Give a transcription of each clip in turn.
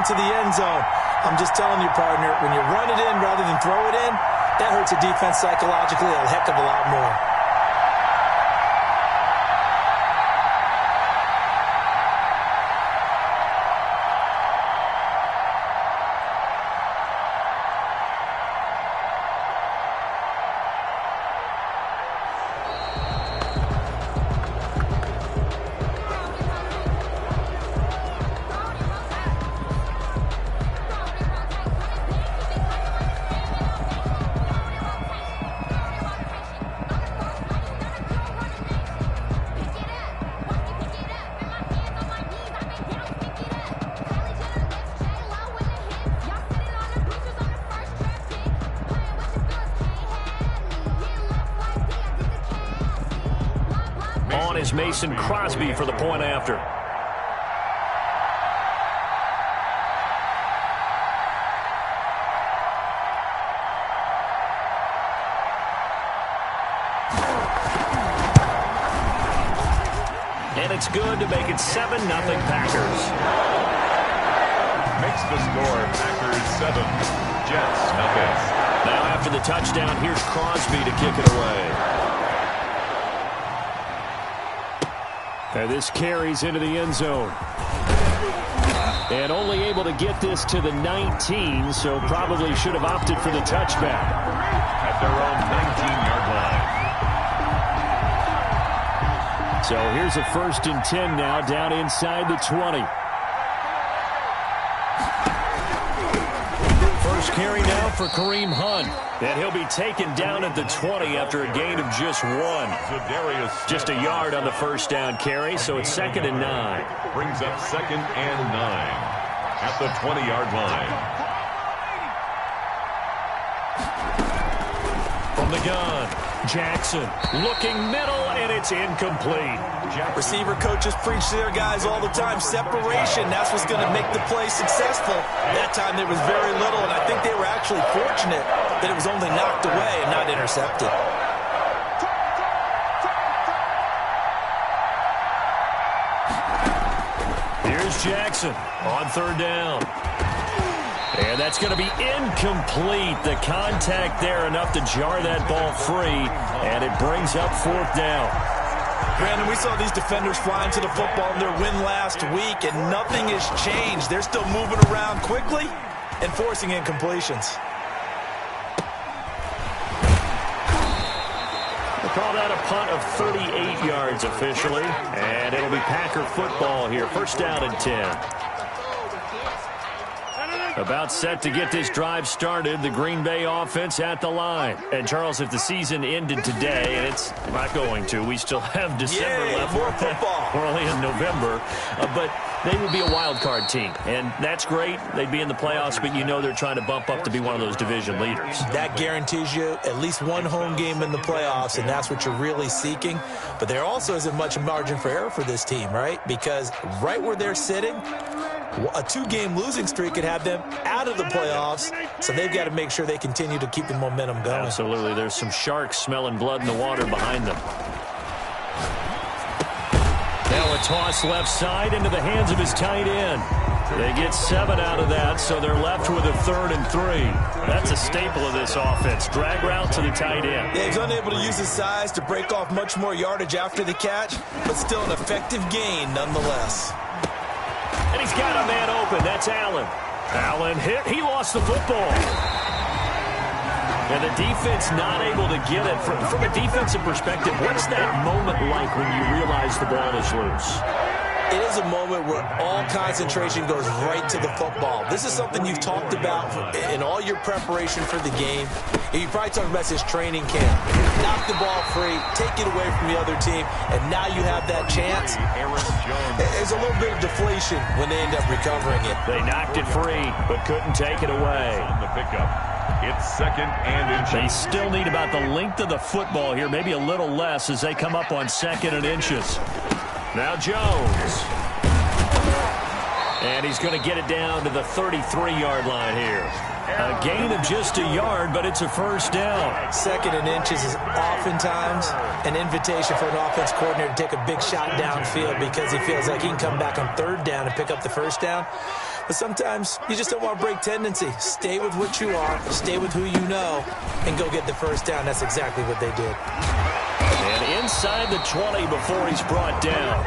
into the end zone. I'm just telling you, partner, when you run it in rather than throw it in, that hurts a defense psychologically a heck of a lot more. Is Mason Crosby for the point after. And it's good to make it 7-0 Packers. Makes the score Packers 7, Jets nothing. Now after the touchdown, here's Crosby to kick it away. And this carries into the end zone. And only able to get this to the 19, so probably should have opted for the touchback. At their own 19-yard line. So here's a 1st and 10 now, down inside the 20. First carry now for Kareem Hunt. And he'll be taken down at the 20 after a gain of just 1. Just a yard on the first down carry, so it's 2nd and 9. Brings up 2nd and 9 at the 20-yard line. From the gun, Jackson looking middle, and it's incomplete. Receiver coaches preach to their guys all the time. Separation, that's what's going to make the play successful. That time there was very little, and I think they were actually fortunate that it was only knocked away and not intercepted. Here's Jackson on 3rd down. And that's going to be incomplete. The contact there enough to jar that ball free, and it brings up 4th down. Brandon, we saw these defenders flying to the football in their win last week, and nothing has changed. They're still moving around quickly and forcing incompletions. They call that a punt of 38 yards officially, and it'll be Packer football here. 1st down and 10. About set to get this drive started, the Green Bay offense at the line. And, Charles, if the season ended today, and it's not going to, we still have December left. More football. We're only in November. But they would be a wild card team, and that's great. They'd be in the playoffs, but you know they're trying to bump up to be one of those division leaders. That guarantees you at least one home game in the playoffs, and that's what you're really seeking. But there also isn't much margin for error for this team, right? Because right where they're sitting, a 2-game losing streak could have them out of the playoffs, so they've got to make sure they continue to keep the momentum going. Absolutely. There's some sharks smelling blood in the water behind them. Now a toss left side into the hands of his tight end. They get 7 out of that, so they're left with a 3rd and 3. That's a staple of this offense. Drag route to the tight end. Yeah, he's unable to use his size to break off much more yardage after the catch, but still an effective gain nonetheless. And he's got a man open. That's Allen. Allen hit. He lost the football. And the defense not able to get it. From a defensive perspective, what's that moment like when you realize the ball is loose? It is a moment where all concentration goes right to the football. This is something you've talked about in all your preparation for the game. You probably talked about this training camp. Knock the ball free, take it away from the other team, and now you have that chance. There's a little bit of deflation when they end up recovering it. They knocked it free, but couldn't take it away. On the pickup. It's 2nd and inches. They still need about the length of the football here, maybe a little less as they come up on 2nd and inches. Now Jones. And he's going to get it down to the 33-yard line here. A gain of just a yard, but it's a 1st down. 2nd and inches is oftentimes an invitation for an offense coordinator to take a big shot downfield because he feels like he can come back on 3rd down and pick up the 1st down. But sometimes you just don't want to break tendency. Stay with what you are, stay with who you know, and go get the first down. That's exactly what they did. And inside the 20 before he's brought down.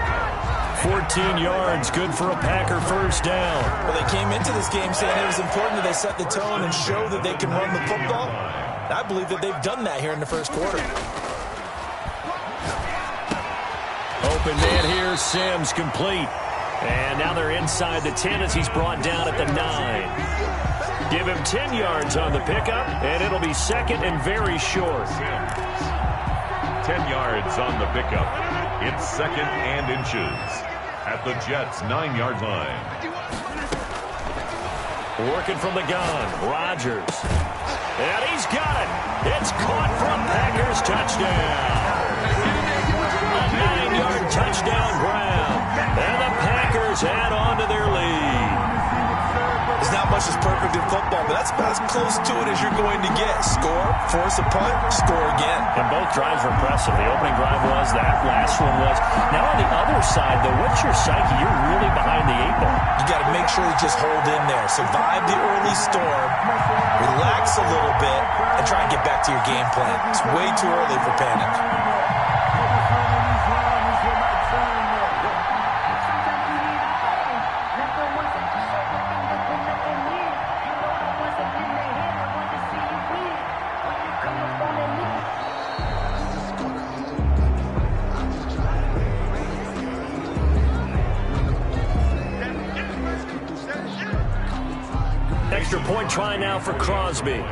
14 yards, good for a Packer first down. Well, they came into this game saying it was important that they set the tone and show that they can run the football. I believe that they've done that here in the first quarter. Open man here, Sims complete. And now they're inside the 10 as he's brought down at the 9. Give him 10 yards on the pickup, and it'll be second and very short. 10 yards on the pickup. It's second and inches at the Jets' 9-yard line. Working from the gun, Rodgers. And he's got it. It's caught from Packers touchdown. A 9-yard touchdown grab. And the Packers add on to their lead. There's not much that's perfect in football, but that's about as close to it as you're going to get. Score, force a punt, score again. And both drives were impressive. The opening drive was, that last one was. Now on the other side, though, what's your psyche? You're really behind the 8 ball. You got to make sure you just hold in there. Survive the early storm, relax a little bit, and try and get back to your game plan. It's way too early for panic. Extra point try now for Crosby.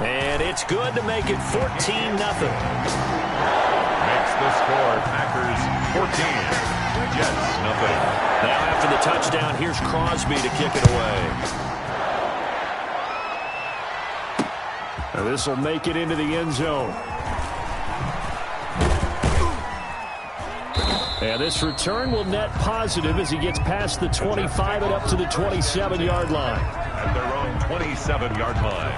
And it's good to make it 14-0. Makes the score Packers 14, Jets nothing. Now after the touchdown, here's Crosby to kick it away. Now this will make it into the end zone. And this return will net positive as he gets past the 25 and up to the 27-yard line. At their own 27-yard line.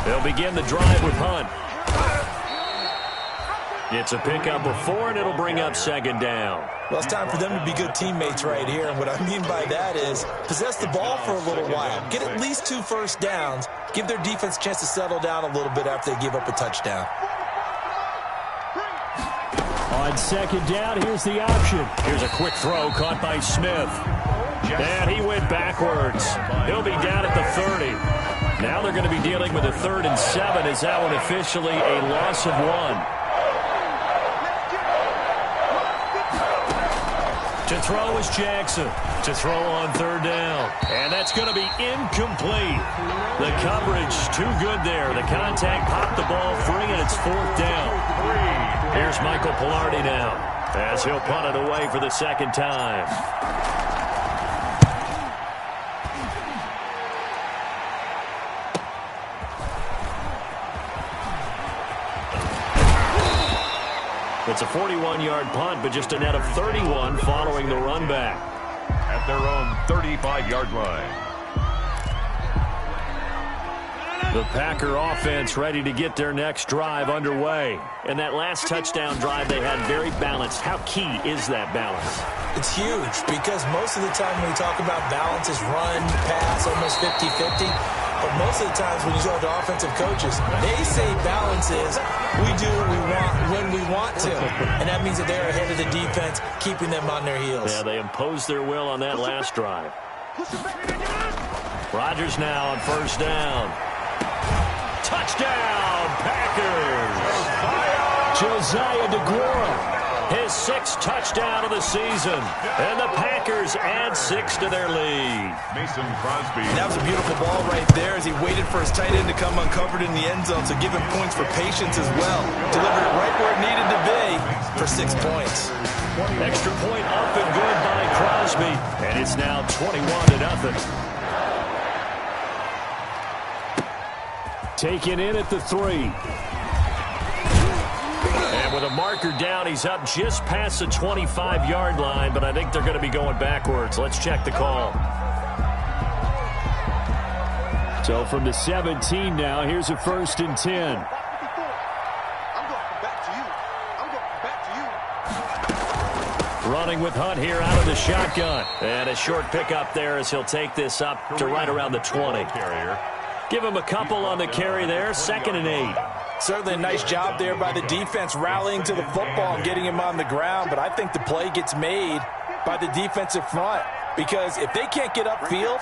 They'll begin the drive with Hunt. It's a pickup of 4, and it'll bring up second down. Well, it's time for them to be good teammates right here. And what I mean by that is possess the ball for a little while. Get at least 2 first downs. Give their defense a chance to settle down a little bit after they give up a touchdown. On second down, here's the option. Here's a quick throw caught by Smith. And he went backwards. He'll be down at the 30. Now they're going to be dealing with a 3rd and 7. Is that one officially a loss of 1? To throw is Jackson. To throw on 3rd down. And that's going to be incomplete. The coverage too good there. The contact popped the ball free, and it's 4th down. Here's Michael Pilardi now as he'll punt it away for the second time. It's a 41-yard punt, but just a net of 31 following the run back. At their own 35-yard line. The Packer offense ready to get their next drive underway. And that last touchdown drive they had very balanced. How key is that balance? It's huge because most of the time when we talk about balance is run, pass, almost 50-50. But most of the times when you talk to offensive coaches, they say balance is we do what we want when we want to. And that means that they're ahead of the defense, keeping them on their heels. Yeah, they imposed their will on that last drive. Rodgers now on 1st down. Touchdown, Packers! Josiah DeGuara. His 6th touchdown of the season. And the Packers add 6 to their lead. Mason Crosby. That was a beautiful ball right there as he waited for his tight end to come uncovered in the end zone. So give him points for patience as well. Delivered it right where it needed to be for 6 points. Extra point up and good by Crosby. And it's now 21-0. Taken in at the 3. And with a marker down, he's up just past the 25-yard line, but I think they're going to be going backwards. Let's check the call. So from the 17 now, here's a 1st and 10. Running with Hunt here out of the shotgun. And a short pickup there as he'll take this up to right around the 20. Give him a couple on the carry there. 2nd and 8. Certainly a nice job there by the defense rallying to the football and getting him on the ground. But I think the play gets made by the defensive front. Because if they can't get upfield,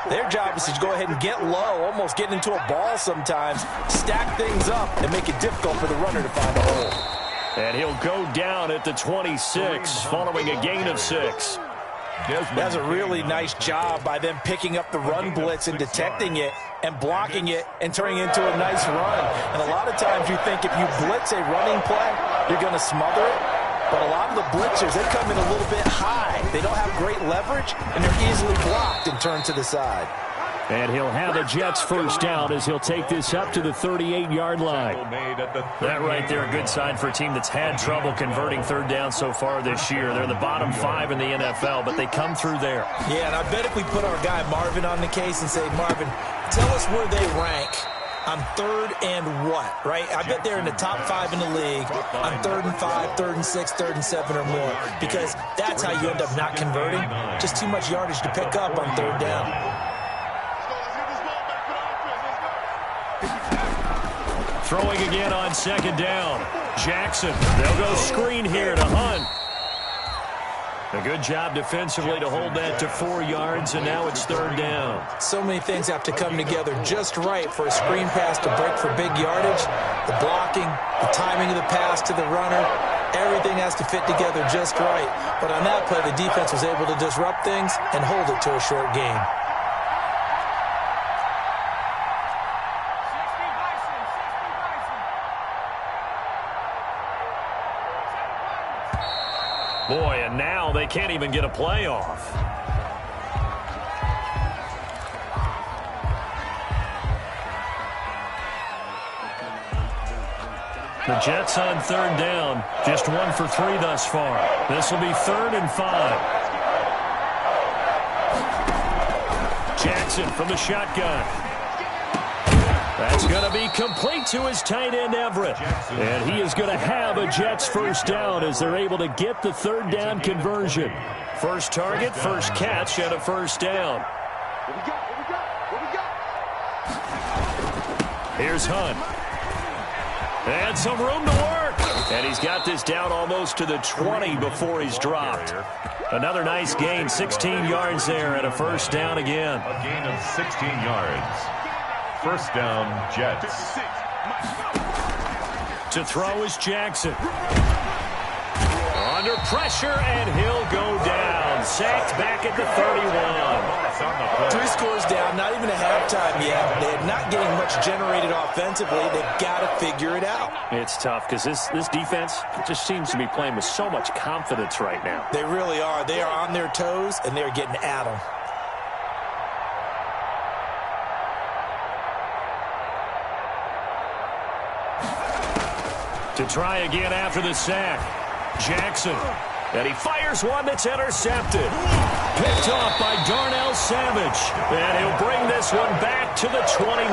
their job is to go ahead and get low, almost get into a ball sometimes, stack things up, and make it difficult for the runner to find a hole. And he'll go down at the 26, following a gain of 6. That's a really nice job by them picking up the run blitz and detecting it and blocking it and turning it into a nice run. And a lot of times you think if you blitz a running play, you're going to smother it. But a lot of the blitzers, they come in a little bit high. They don't have great leverage, and they're easily blocked and turned to the side. And he'll have a Jets 1st down as he'll take this up to the 38-yard line. That right there, a good sign for a team that's had trouble converting 3rd down so far this year. They're the bottom 5 in the NFL, but they come through there. Yeah, and I bet if we put our guy Marvin on the case and say, Marvin, tell us where they rank on 3rd and what, right? I bet they're in the top 5 in the league on 3rd and 5, 3rd and 6, 3rd and 7 or more, because that's how you end up not converting. Just too much yardage to pick up on 3rd down. Throwing again on 2nd down. Jackson, they'll go screen here to Hunt. A good job defensively to hold that to 4 yards, and now it's 3rd down. So many things have to come together just right for a screen pass to break for big yardage. The blocking, the timing of the pass to the runner, everything has to fit together just right. But on that play, the defense was able to disrupt things and hold it to a short game. Boy, and now they can't even get a play off. The Jets on 3rd down, just 1 for 3 thus far. This will be 3rd and 5. Jackson from the shotgun. That's going to be complete to his tight end, Everett. And he is going to have a Jets 1st down as they're able to get the 3rd down conversion. First target, first catch, and a 1st down. Here's Hunt. And some room to work. And he's got this down almost to the 20 before he's dropped. Another nice gain, 16 yards there, and a 1st down again. A gain of 16 yards. 1st down, Jets. To throw is Jackson. Under pressure, and he'll go down. Sacked back at the 31. 3 scores down, not even a halftime yet. They're not getting much generated offensively. They've got to figure it out. It's tough because this defense just seems to be playing with so much confidence right now. They really are. They are on their toes, and they're getting at them. To try again after the sack. Jackson. And he fires one that's intercepted. Picked off by Darnell Savage. And he'll bring this one back to the 29.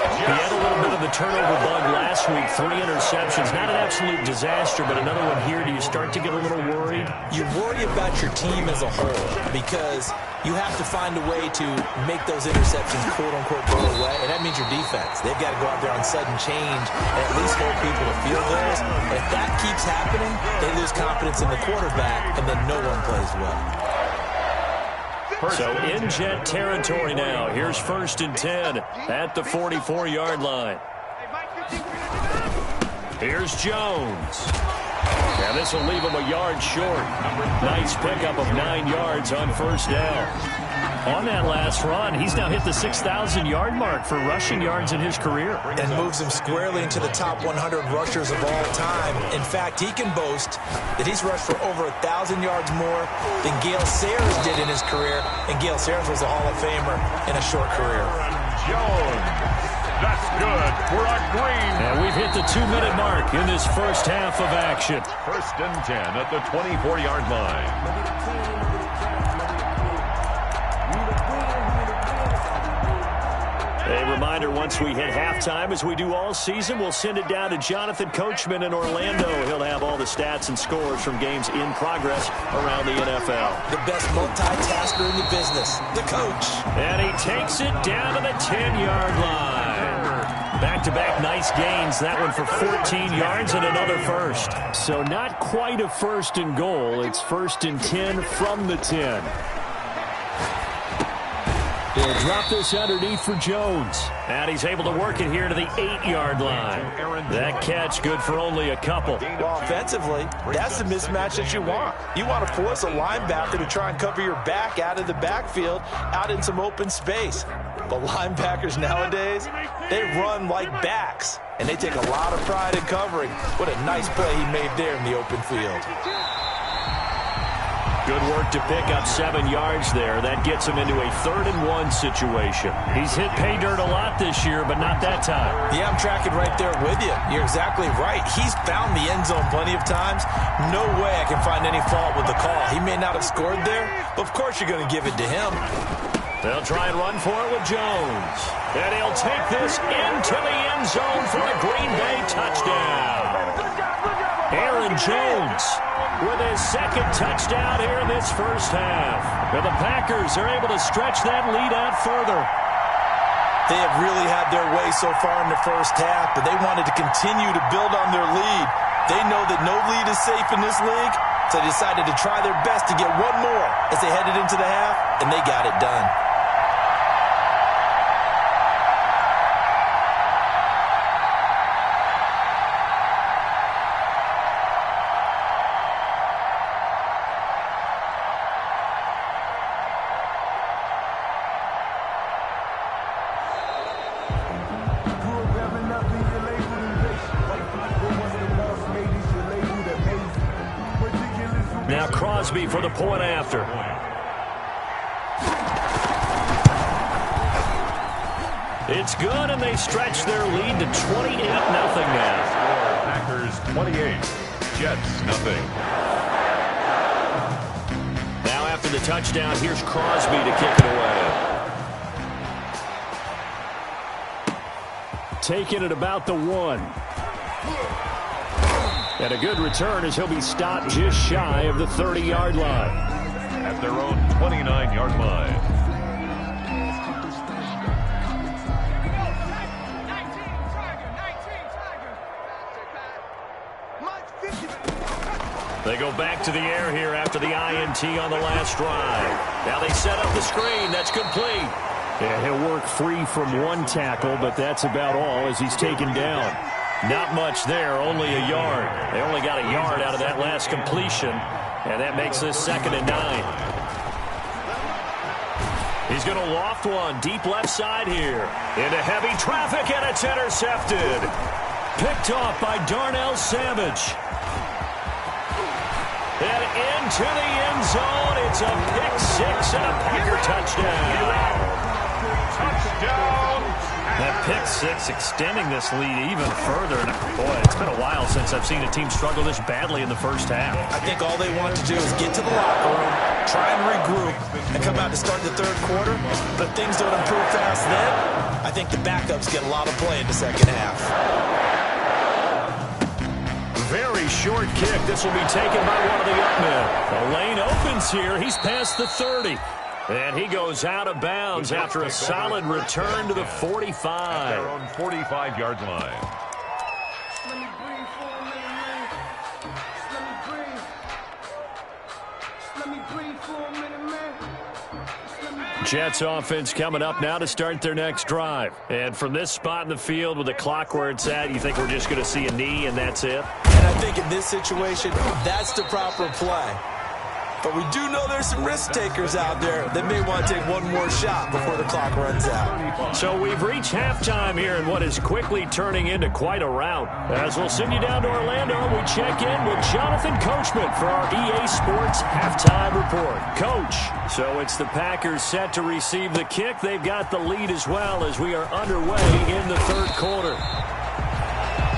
He had a little bit of the turnover bug last week. 3 interceptions. Not an absolute disaster, but another one here. Do you start to get a little worried? You worry about your team as a whole because you have to find a way to make those interceptions, quote-unquote, go away, and that means your defense. They've got to go out there on sudden change and at least hold people to field goals. And if that keeps happening, they lose confidence in the quarterback, and then no one plays well. So in Jet territory now. Here's 1st and 10 at the 44-yard line. Here's Jones. Now this will leave him a yard short. Nice pickup of 9 yards on 1st down. On that last run, he's now hit the 6,000-yard mark for rushing yards in his career. And moves him squarely into the top 100 rushers of all time. In fact, he can boast that he's rushed for over 1,000 yards more than Gale Sayers did in his career. And Gale Sayers was a Hall of Famer in a short career. Jones. That's good for a green. And we've hit the 2-minute mark in this first half of action. 1st and 10 at the 24-yard line. A reminder, once we hit halftime, as we do all season, we'll send it down to Jonathan Coachman in Orlando. He'll have all the stats and scores from games in progress around the NFL. The best multitasker in the business, the coach. And he takes it down to the 10-yard line. Back-to-back nice gains. That one for 14 yards and another first. So not quite a first and goal. It's first and 10 from the 10. He'll drop this underneath for Jones. And he's able to work it here to the 8-yard line. That catch good for only a couple. Well, offensively, that's the mismatch that you want. You want to force a linebacker to try and cover your back out of the backfield, out in some open space. But linebackers nowadays, they run like backs, and they take a lot of pride in covering. What a nice play he made there in the open field. Good work to pick up 7 yards there. That gets him into a 3rd-and-1 situation. He's hit pay dirt a lot this year, but not that time. Yeah, I'm tracking right there with you. You're exactly right. He's found the end zone plenty of times. No way I can find any fault with the call. He may not have scored there, but of course you're going to give it to him. They'll try and run for it with Jones. And he'll take this into the end zone for a Green Bay touchdown. Aaron Jones with his 2nd touchdown here in this first half. And the Packers are able to stretch that lead out further. They have really had their way so far in the first half, but they wanted to continue to build on their lead. They know that no lead is safe in this league, so they decided to try their best to get one more as they headed into the half, and they got it done. Now Crosby for the point after. It's good, and they stretch their lead to 28-0 now. Packers 28, Jets nothing. Now after the touchdown, here's Crosby to kick it away. Taking it about the 1. And a good return as he'll be stopped just shy of the 30-yard line. At their own 29-yard line. They go back to the air here after the INT on the last drive. Now they set up the screen. That's complete. Yeah, he'll work free from one tackle, but that's about all as he's taken down. Not much there, only a yard. They only got a yard out of that last completion, and that makes this 2nd and 9. He's going to loft one deep left side here. Into heavy traffic, and it's intercepted. Picked off by Darnell Savage. And into the end zone. It's a pick-6 and a Packer touchdown. Touchdown! That pick-6 extending this lead even further. And boy, it's been a while since I've seen a team struggle this badly in the first half. I think all they want to do is get to the locker room, try and regroup, and come out to start the 3rd quarter. But things don't improve fast then. I think the backups get a lot of play in the 2nd half. Very short kick. This will be taken by one of the up men. The lane opens here. He's past the 30. And he goes out of bounds after a solid return to the 45. At their own 45-yard line. Let me breathe for a minute, man. Let me breathe. Let me breathe for a minute, man. Jets offense coming up now to start their next drive. And from this spot in the field with the clock where it's at, you think we're just going to see a knee and that's it? And I think in this situation, that's the proper play. But we do know there's some risk takers out there that may want to take one more shot before the clock runs out. So we've reached halftime here in what is quickly turning into quite a rout. As we'll send you down to Orlando, we check in with Jonathan Coachman for our EA Sports Halftime Report. Coach, so it's the Packers set to receive the kick. They've got the lead as well as we are underway in the 3rd quarter.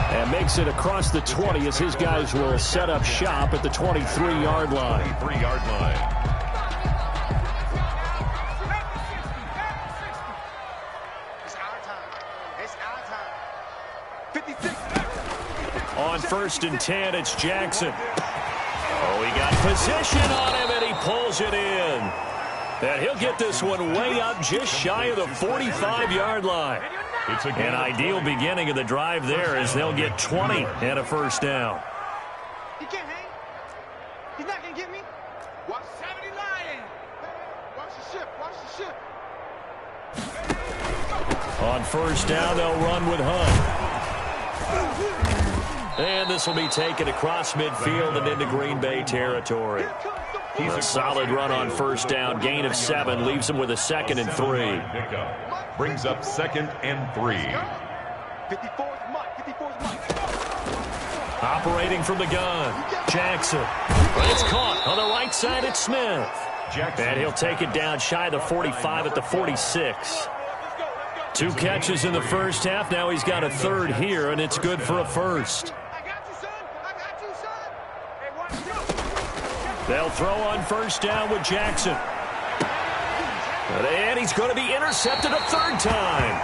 And makes it across the 20 as his guys will set up shop at the 23-yard line. 23-yard line. It's our On 1st and 10, it's Jackson. Oh, he got position on him, and he pulls it in. And he'll get this one way up just shy of the 45-yard line. It's An ideal beginning of the drive there as they'll get 20 and a first down. He can't hang. He's not going to get me. Watch 79. Watch the ship. Watch the ship. On first down, they'll run with Hunt. And this will be taken across midfield and into Green Bay territory. A solid run on first down. Gain of 7 leaves him with a 2nd and 3. Brings up 2nd and 3. 54's Mike. 54's Mike. Operating from the gun, Jackson. It's caught on the right side at Smith. And he'll take it down shy of the 45 at the 46. 2 catches in the first half. Now he's got a 3rd here, and it's good for a first. They'll throw on first down with Jackson. And he's going to be intercepted a 3rd time.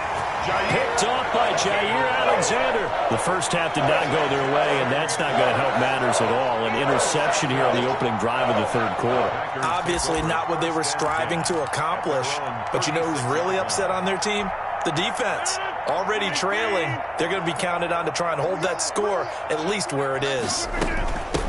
Picked off by Jair Alexander. The first half did not go their way, and that's not going to help matters at all. An interception here on the opening drive of the 3rd quarter. Obviously not what they were striving to accomplish. But you know who's really upset on their team? The defense. Already trailing. They're going to be counted on to try and hold that score at least where it is.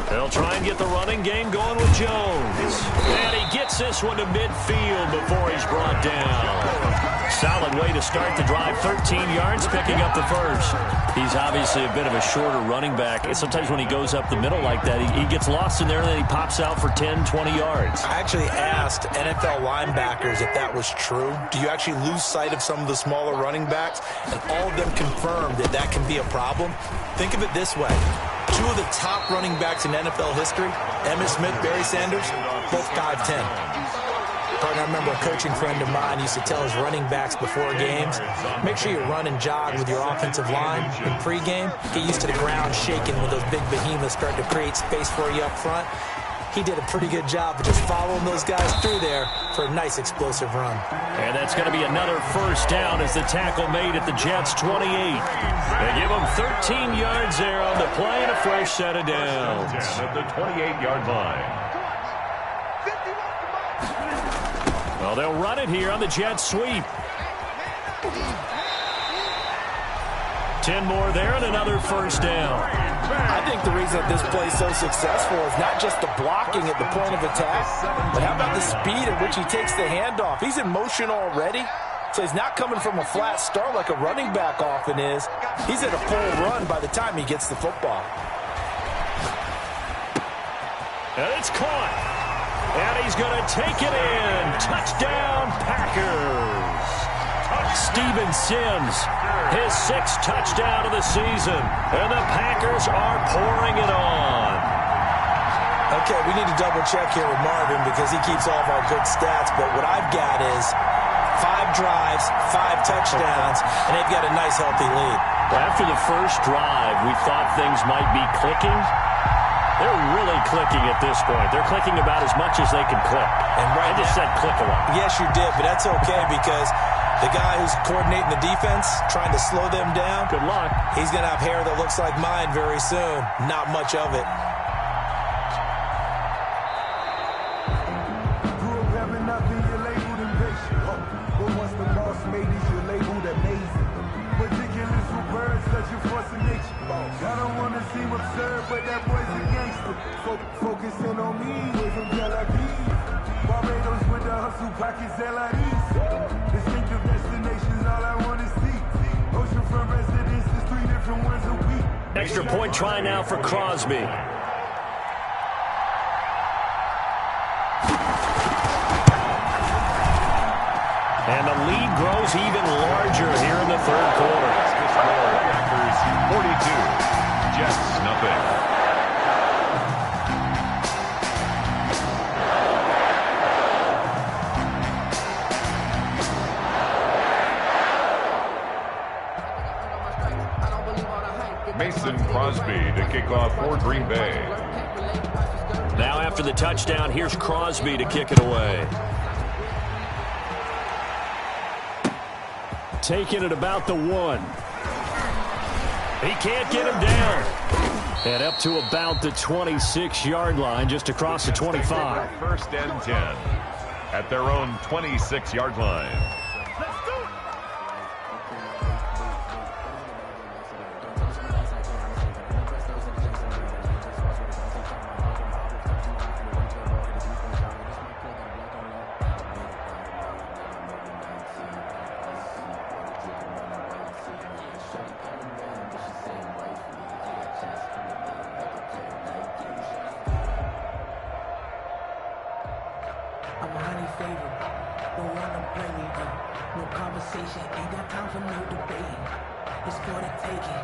They'll try and get the running game going with Jones. And he gets this one to midfield before he's brought down. Solid way to start the drive. 13 yards, picking up the first. He's obviously a bit of a shorter running back. And sometimes when he goes up the middle like that, he gets lost in there and then he pops out for 10, 20 yards. I actually asked NFL linebackers if that was true. Do you actually lose sight of some of the smaller running backs? And all of them confirmed that that can be a problem. Think of it this way. 2 of the top running backs in NFL history, Emmitt Smith, Barry Sanders, both 5'10". Partner, I remember a coaching friend of mine used to tell his running backs before games, make sure you run and jog with your offensive line in pregame. Get used to the ground shaking when those big behemoths start to create space for you up front. He did a pretty good job of just following those guys through there for a nice explosive run. And that's going to be another first down as the tackle made at the Jets' 28. They give them 13 yards there on the play and a fresh set of downs. At the 28-yard line. Well, they'll run it here on the Jets' sweep. 10 more there and another first down. I think the reason that this play is so successful is not just the blocking at the point of attack, but how about the speed at which he takes the handoff? He's in motion already, so he's not coming from a flat start like a running back often is. He's at a full run by the time he gets the football. And it's caught. And he's going to take it in. Touchdown, Packers. Steven Sims, his 6th touchdown of the season. And the Packers are pouring it on. Okay, we need to double check here with Marvin because he keeps all of our good stats. But what I've got is 5 drives, 5 touchdowns, and they've got a nice, healthy lead. Well, after the first drive, we thought things might be clicking. They're really clicking at this point. They're clicking about as much as they can click. And right I just said click a lot. Yes, you did, but that's okay because the guy who's coordinating the defense, trying to slow them down, good luck. He's going to have hair that looks like mine very soon. Not much of it. Grew up having nothing, you're labeled impatient. But once the boss made it, you're labeled amazing. Ridiculous with words, such a force of nature. I don't want to seem absurd, but that boy's a gangster. Focusing on me, away from Tel Aviv. Barbados with the hustle, pockets LIDs. Distinctive destinations, all I want to see. Oceanfront residences, 3 different ones a week. Extra point try now for Crosby. And the lead grows even larger here in the 3rd quarter. Packers 42, Jets nothing. Mason Crosby to kick off for Green Bay. Now after the touchdown, here's Crosby to kick it away. taken at about the 1. He can't get him down. And up to about the 26-yard line, just across the 25. First and 10 at their own 26-yard line. I'm a honey favorite. Don't wanna play me, no conversation, ain't got time for no debate. It's for the taking,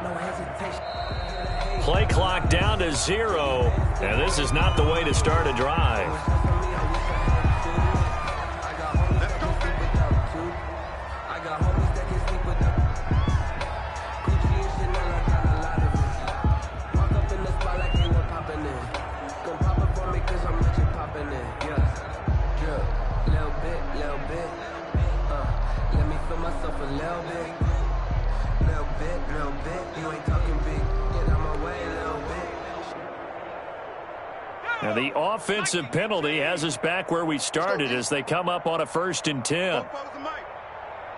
no hesitation. Play clock down to 0, and this is not the way to start a drive. And the offensive penalty has us back where we started as they come up on a 1st and 10.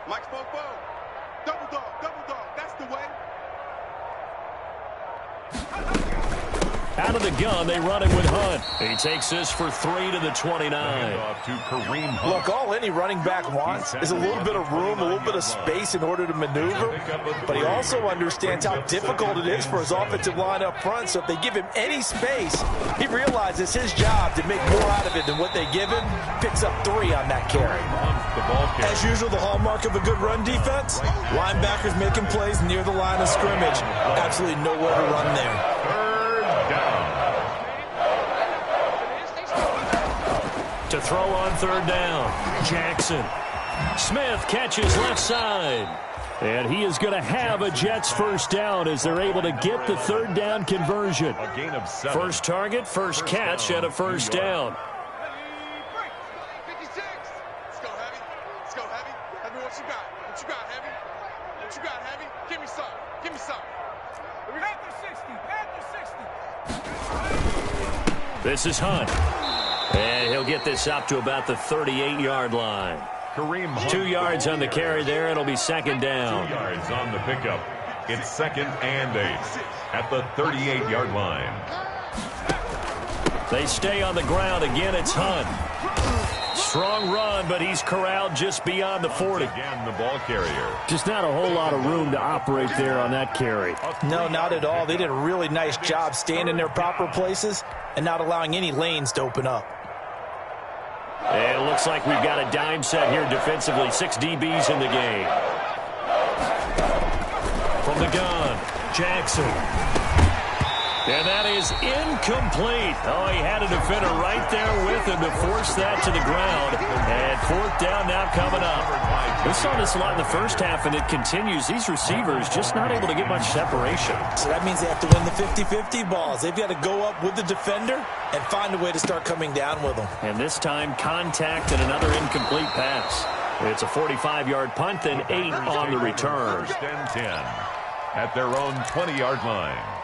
Mike's double dog, that's the way. Out of the gun, they run it with Hunt. He takes this for 3 to the 29. Off to Kareem Hunt. Look, all any running back wants is a little bit of room, a little bit of space in order to maneuver. But he also understands how difficult it is for his offensive line up front. So if they give him any space, he realizes his job to make more out of it than what they give him. Picks up 3 on that carry. As usual, the hallmark of a good run defense, linebackers making plays near the line of scrimmage. Absolutely nowhere to run there. To throw on 3rd down, Jackson. Smith catches left side. And he is going to have a Jets 1st down as they're able to get the 3rd down conversion. A gain of 7. First target, first catch, and a 1st down. 56. Let's go, Heavy. Let's go, Heavy. Heavy, what you got? What you got, Heavy? What you got, Heavy? Give me some. Give me some. Panther 60. This is Hunt. And he'll get this up to about the 38-yard line. Kareem Hunt. 2 yards on the carry there. It'll be 2nd down. 2 yards on the pickup. It's 2nd and 8 at the 38-yard line. They stay on the ground. Again, it's Hunt. Strong run, but he's corralled just beyond the 40. Again, the ball carrier. Just not a whole lot of room to operate there on that carry. No, not at all. They did a really nice job staying in their proper places and not allowing any lanes to open up. And it looks like we've got a dime set here defensively. 6 DBs in the game. From the gun, Jackson. And that is incomplete. Oh, he had a defender right there with him to force that to the ground. And 4th down now coming up. We saw this a lot in the first half, and it continues. These receivers just not able to get much separation. So that means they have to win the 50-50 balls. They've got to go up with the defender and find a way to start coming down with them. And this time, contact and another incomplete pass. It's a 45-yard punt, then 8 on the return. 1st and 10 at their own 20-yard line.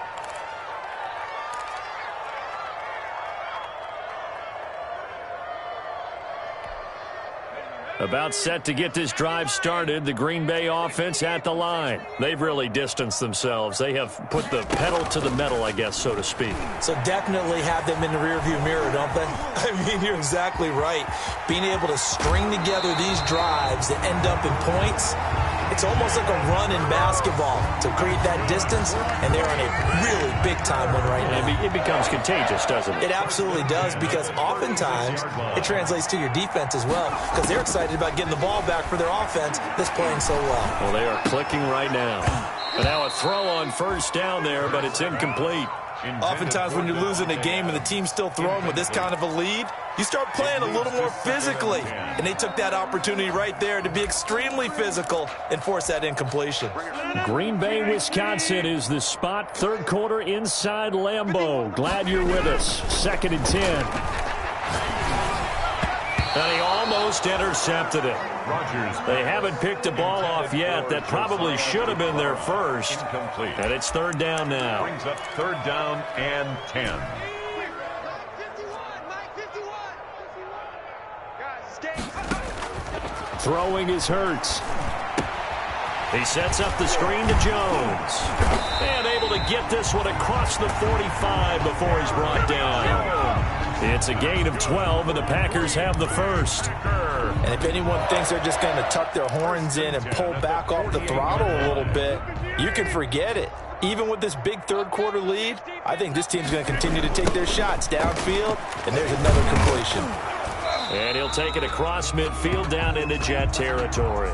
About set to get this drive started, the Green Bay offense at the line. They've really distanced themselves. They have put the pedal to the metal, I guess, so to speak. So definitely have them in the rearview mirror, don't they? I mean, you're exactly right. Being able to string together these drives that end up in points, it's almost like a run in basketball to create that distance, and they're on a really big-time one right now. It becomes contagious, doesn't it? It absolutely does, because oftentimes it translates to your defense as well, because they're excited about getting the ball back for their offense that's playing so well. Well, they are clicking right now. And now a throw on 1st down there, but it's incomplete. Oftentimes when you're losing a game and the team's still throwing with this kind of a lead, you start playing a little more physically. And they took that opportunity right there to be extremely physical and force that incompletion. Green Bay, Wisconsin is the spot. 3rd quarter inside Lambeau. Glad you're with us. 2nd and 10. And he almost almost intercepted it. Rodgers. They haven't picked the ball off yet. That probably should have been their first. Incomplete. And it's third down now. Brings up third down and 10. Throwing is Hurts. He sets up the screen to Jones. And able to get this one across the 45 before he's brought down. It's a gain of 12, and the Packers have the first. And if anyone thinks they're just going to tuck their horns in and pull back off the throttle a little bit, you can forget it. Even with this big third-quarter lead, I think this team's going to continue to take their shots downfield, and there's another completion. And he'll take it across midfield down into Jet territory.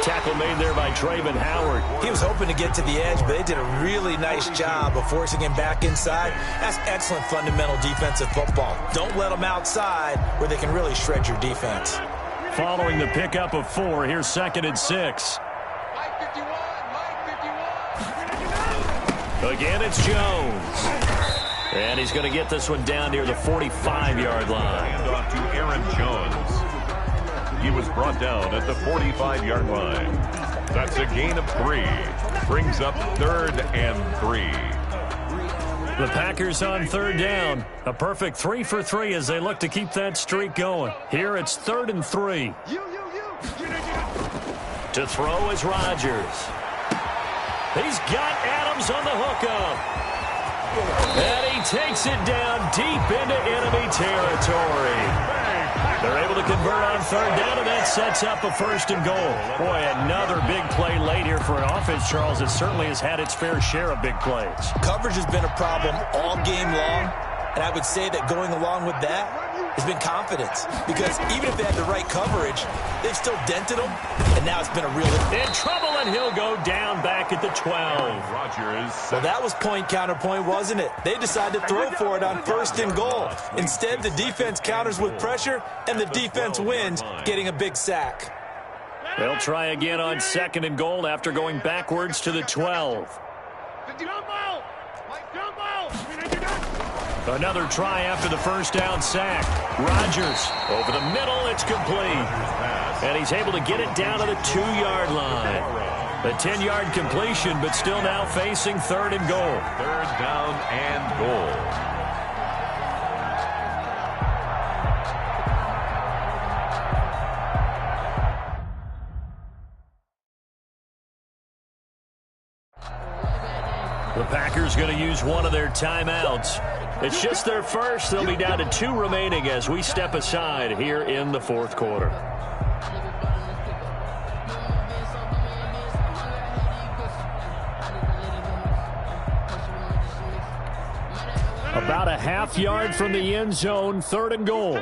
Tackle made there by Trayvon Howard. He was hoping to get to the edge, but they did a really nice job of forcing him back inside. That's excellent fundamental defensive football. Don't let them outside where they can really shred your defense. Following the pickup of 4, here's 2nd and 6. Again, it's Jones. And he's going to get this one down near the 45-yard line. Hand off to Aaron Jones. He was brought down at the 45-yard line. That's a gain of 3. Brings up 3rd and 3. The Packers on third down. A perfect 3 for 3 as they look to keep that streak going. Here it's 3rd and 3. To throw is Rodgers. He's got Adams on the hookup. And he takes it down deep into enemy territory. They're able to convert on third down, and that sets up a 1st and goal. Boy, another big play late here for an offense, Charles, that certainly has had its fair share of big plays. Coverage has been a problem all game long, and I would say that going along with that has been confidence. Because even if they had the right coverage, they've still dented them, and now it's been a real... In trouble, and he'll go down back at the 12. Rodgers. Well, that was point counterpoint, wasn't it? They decided to throw for it on 1st and goal. Instead, the defense counters with pressure, and the defense wins, getting a big sack. They'll try again on 2nd and goal after going backwards to the 12. Another try after the first down sack. Rodgers over the middle. It's complete. And he's able to get it down to the 2-yard line. A 10-yard completion, but still now facing 3rd and goal. 3rd down and goal. The Packers going to use one of their timeouts. It's just their first. They'll be down to 2 remaining as we step aside here in the 4th quarter. About a half yard from the end zone, 3rd and goal.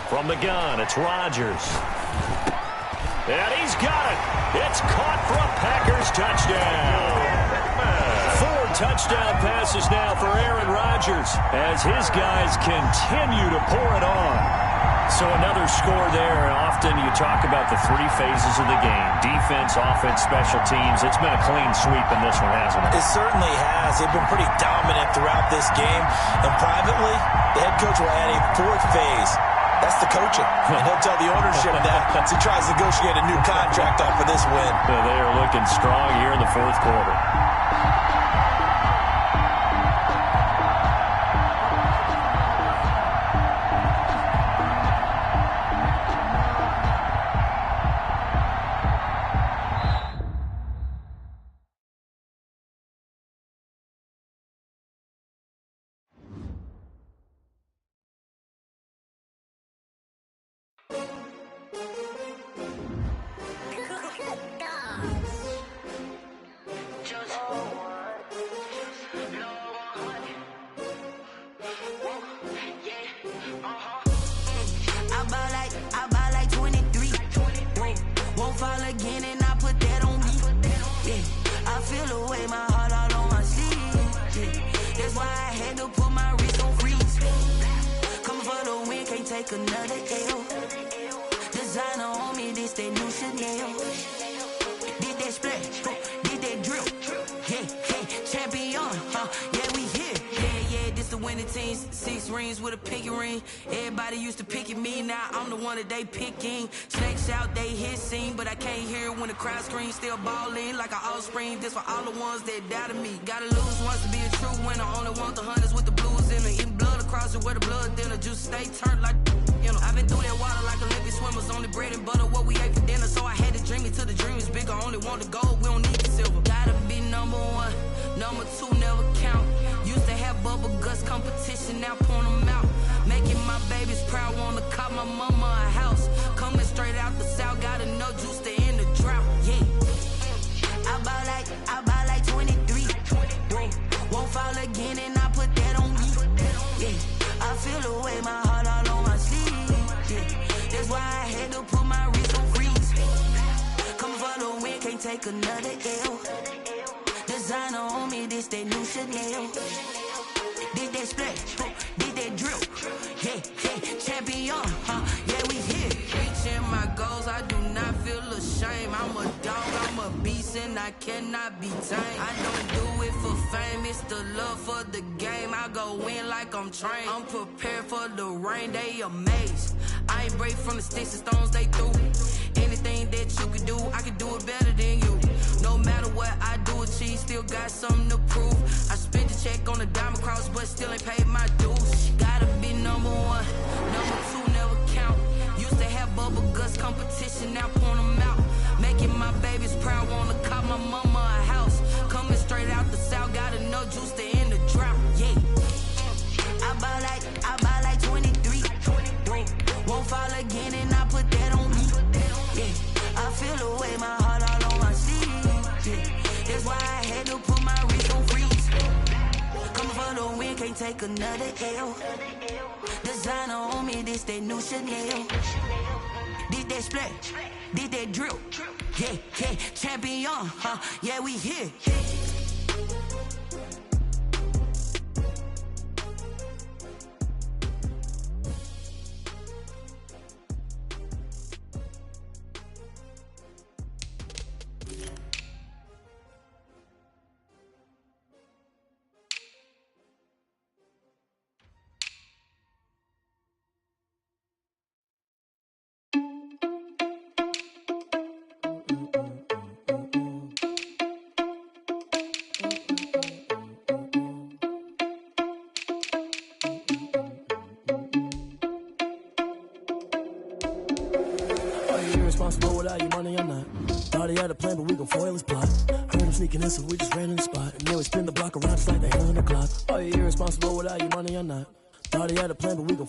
From the gun, it's Rodgers. And he's got it. It's caught for a Packers touchdown. 4 touchdown passes now for Aaron Rodgers as his guys continue to pour it on. So another score there, and often you talk about the 3 phases of the game. Defense, offense, special teams. It's been a clean sweep in this one, hasn't it? It certainly has. They've been pretty dominant throughout this game. And privately, the head coach will add a 4th phase. That's the coaching. And he'll tell the ownership that as he tries to negotiate a new contract off of this win. They are looking strong here in the 4th quarter. 15, 6 rings with a pinky ring. Everybody used to pick at me, now I'm the one that they picking. Snakes out, they hissing, but I can't hear when the crowd screams. Still balling like an offspring. This for all the ones that doubted me. Gotta lose once to be a true winner. Only want the hunters with the blues in it. Eating blood across it where the blood dinner. Juice stay turned like, you know. I've been through that water like Olympic swimmers. Only bread and butter, what we ate for dinner. So I had to dream it till the dream is bigger. Only want the gold, we don't need the silver. Gotta be number one, number two never count. Used to have bubble guts competition, now point them out. Making my babies proud, wanna cop my mama a house. Coming straight out the south, got enough juice to end the drought. Yeah, I buy like 23. Won't fall again, and I put that on me. Yeah, I feel the way, my heart all on my sleeve. Yeah, that's why I had to put my wrist on freeze. Coming for the win, can't take another L. Designer on me, this that new Chanel. Did that splash, did that drill. Yeah, champion, yeah, we here. Reaching my goals, I do not feel ashamed. I'm a dog, I'm a beast, and I cannot be tamed. I don't do it for fame, it's the love for the game. I go in like I'm trained. I'm prepared for the rain, they amazed. I ain't break from the sticks and stones they threw. Anything that you could do, I could do it better than you. No matter what I do, achieve, still got something to prove. I spent the check on the diamond cross, but still ain't paid my dues. Gotta be number one, number two never count. Used to have bubble guts competition, now point them out. Making my babies proud, wanna cop my mama a house. Coming straight out the south, got enough juice to end the drought. Yeah, I buy like 23. Won't fall again, and I put that on me. Yeah, I feel the way, my heart all on my sleeve. Yeah, that's why I had to put my wrist on freeze. Coming for the win, can't take another L. Designer on me, this that new Chanel. Did that splash, did that drill. Yeah, champion, yeah, we here. Irresponsible without your money, I'm not. Thought he had a plan, but we gon' foil his plot. Heard him sneaking in, so we just ran in the spot. And then we spin the block around just like the hell on the clock. Oh, you irresponsible without your money, I'm not. Thought he had a plan, but we gon'